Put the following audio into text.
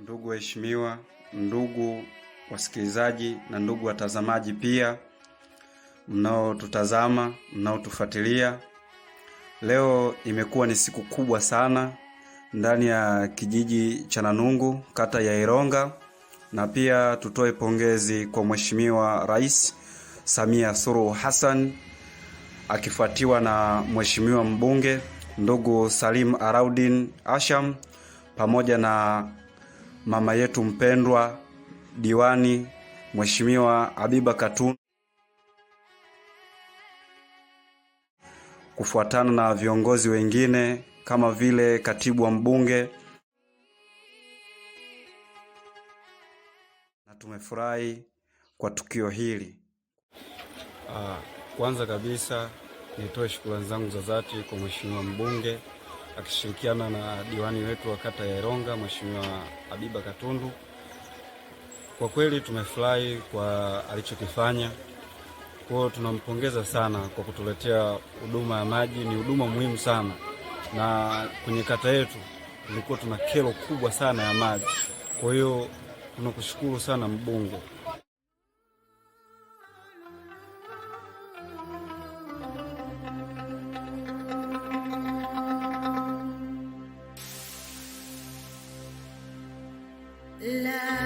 Ndugu waheshimiwa, ndugu wasikilizaji na ndugu watazamaji pia mnaotutazama, mnaotufuatilia. Leo imekuwa ni siku kubwa sana ndani ya kijiji cha Nanungu, kata ya Ironga, na pia tutoe pongezi kwa Mheshimiwa Rais Samia Suluhu Hassan akifuatiwa na Mheshimiwa mbunge ndugu Salim Araudin Asham pamoja na mama yetu mpendwa diwani Mheshimiwa Habiba Katundu, kufuatana na viongozi wengine kama vile katibu wa mbunge. Na tumefurahi kwa tukio hili. Kwanza kabisa nitoe shukrani zangu za dhati kwa Mheshimiwa mbunge akishirikiana na diwani wetu wa kata ya Ironga Mheshimiwa Habiba Katundu. Kwa kweli tumefurahi kwa alichokifanya. Kwa hiyo tunampongeza sana kwa kutuletea huduma ya maji. Ni huduma muhimu sana, na kwenye kata yetu tulikuwa tuna kero kubwa sana ya maji. Kwa hiyo tunakushukuru sana mbunge. La